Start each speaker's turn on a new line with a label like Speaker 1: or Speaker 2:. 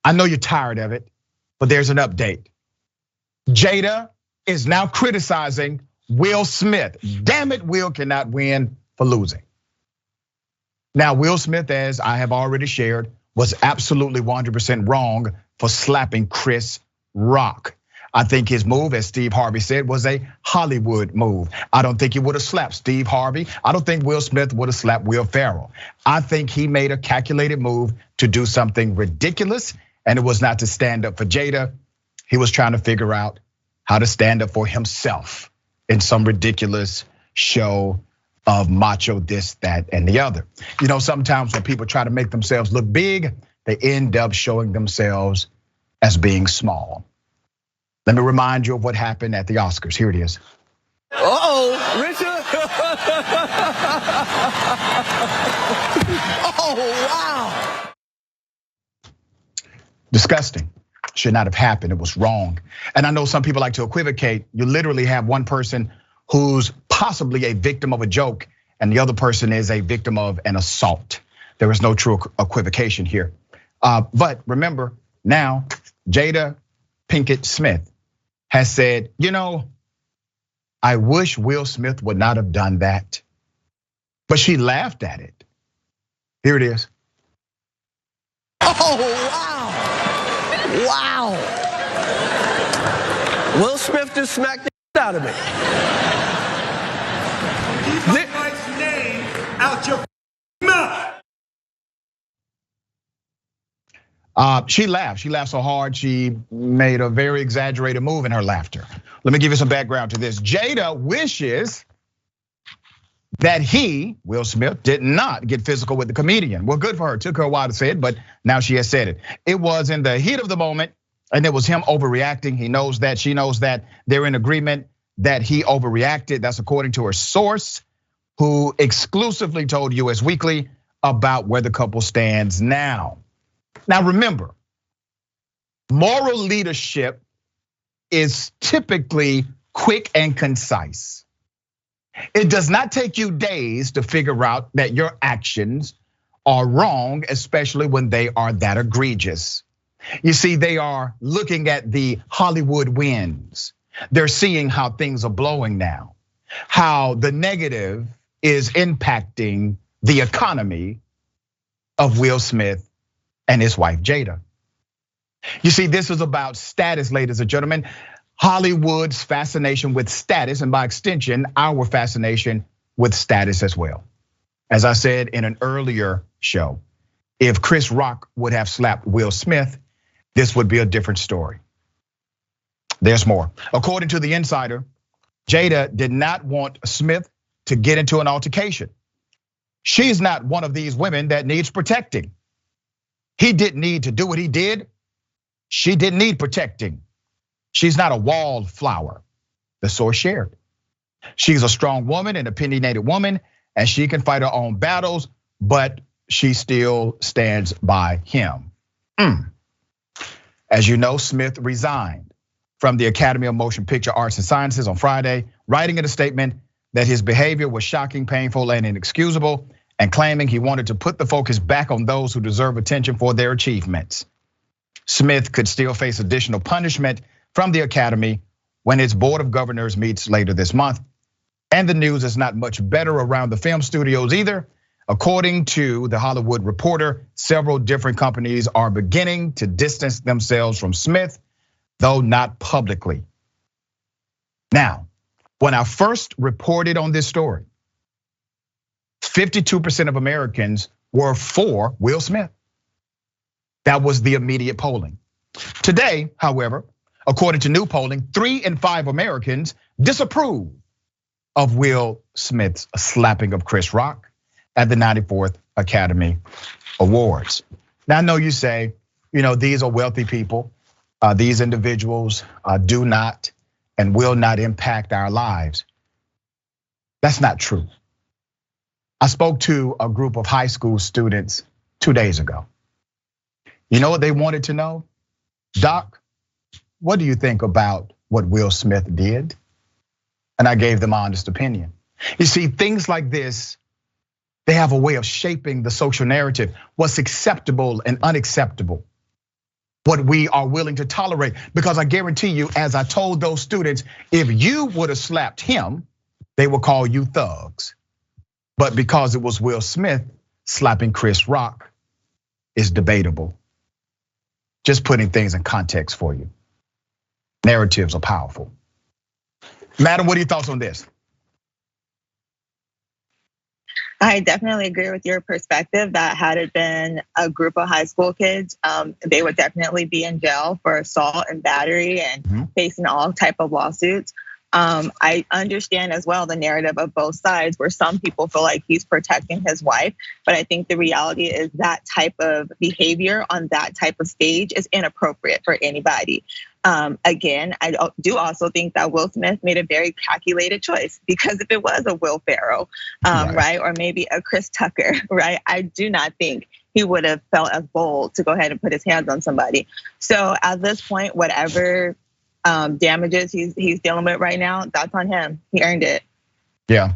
Speaker 1: I know you're tired of it, but there's an update. Jada is now criticizing Will Smith. Damn it, Will cannot win for losing. Now, Will Smith, as I have already shared, was absolutely 100% wrong for slapping Chris Rock. I think his move, as Steve Harvey said, was a Hollywood move. I don't think he would have slapped Steve Harvey. I don't think Will Smith would have slapped Will Ferrell. I think he made a calculated move to do something ridiculous, and it was not to stand up for Jada. He was trying to figure out how to stand up for himself in some ridiculous show of macho this, that, and the other. You know, sometimes when people try to make themselves look big, they end up showing themselves as being small. Let me remind you of what happened at the Oscars. Here it is.
Speaker 2: Richard. Oh, wow.
Speaker 1: Disgusting. Should not have happened. It was wrong. And I know some people like to equivocate. You literally have one person who's possibly a victim of a joke, and the other person is a victim of an assault. There is no true equivocation here. But remember, now Jada Pinkett Smith has said, you know, I wish Will Smith would not have done that. But she laughed at it. Here it is.
Speaker 2: Oh, wow. Wow. Will Smith just smacked the shit out of me.
Speaker 3: Keep my wife's name out your mouth.
Speaker 1: She laughed. She laughed so hard, she made a very exaggerated move in her laughter. Let me give you some background to this. Jada wishes that he, Will Smith, did not get physical with the comedian. Well, good for her. It took her a while to say it, but now she has said it. It was in the heat of the moment, and it was him overreacting. He knows that, she knows that. They're in agreement that he overreacted. That's according to her source, who exclusively told US Weekly about where the couple stands now. Now remember, moral leadership is typically quick and concise. It does not take you days to figure out that your actions are wrong, especially when they are that egregious. You see, they are looking at the Hollywood winds. They're seeing how things are blowing now, how the negative is impacting the economy of Will Smith and his wife, Jada. You see, this is about status, ladies and gentlemen. Hollywood's fascination with status, and by extension, our fascination with status as well. As I said in an earlier show, if Chris Rock would have slapped Will Smith, this would be a different story. There's more. According to The Insider, Jada did not want Smith to get into an altercation. She's not one of these women that needs protecting. He didn't need to do what he did. She didn't need protecting. She's not a wallflower, the source shared. She's a strong woman, an opinionated woman, and she can fight her own battles, but she still stands by him. As you know, Smith resigned from the Academy of Motion Picture Arts and Sciences on Friday, writing in a statement that his behavior was shocking, painful, and inexcusable, and claiming he wanted to put the focus back on those who deserve attention for their achievements. Smith could still face additional punishment from the Academy when its board of governors meets later this month. And the news is not much better around the film studios either. According to the Hollywood Reporter, several different companies are beginning to distance themselves from Smith, though not publicly. Now, when I first reported on this story, 52% of Americans were for Will Smith. That was the immediate polling. Today, however, according to new polling, 3 in 5 Americans disapprove of Will Smith's slapping of Chris Rock at the 94th Academy Awards. Now I know you say, these are wealthy people. These individuals do not and will not impact our lives. That's not true. I spoke to a group of high school students 2 days ago. You know what they wanted to know? Doc, what do you think about what Will Smith did? And I gave them my honest opinion. You see, things like this, they have a way of shaping the social narrative, what's acceptable and unacceptable. what we are willing to tolerate. Because I guarantee you, as I told those students, if you would have slapped him, they would call you thugs. But because it was Will Smith, slapping Chris Rock is debatable. Just putting things in context for you. Narratives are powerful. Madam, what are your thoughts on this?
Speaker 4: I definitely agree with your perspective that had it been a group of high school kids, they would definitely be in jail for assault and battery and facing all type of lawsuits. I understand as well the narrative of both sides where some people feel like he's protecting his wife, but I think the reality is that type of behavior on that type of stage is inappropriate for anybody. Again, I do also think that Will Smith made a very calculated choice, because if it was a Will Ferrell, right, or maybe a Chris Tucker, right, I do not think he would have felt as bold to go ahead and put his hands on somebody. So at this point, whatever damages he's dealing with right now, that's on him. He earned it.
Speaker 1: Yeah.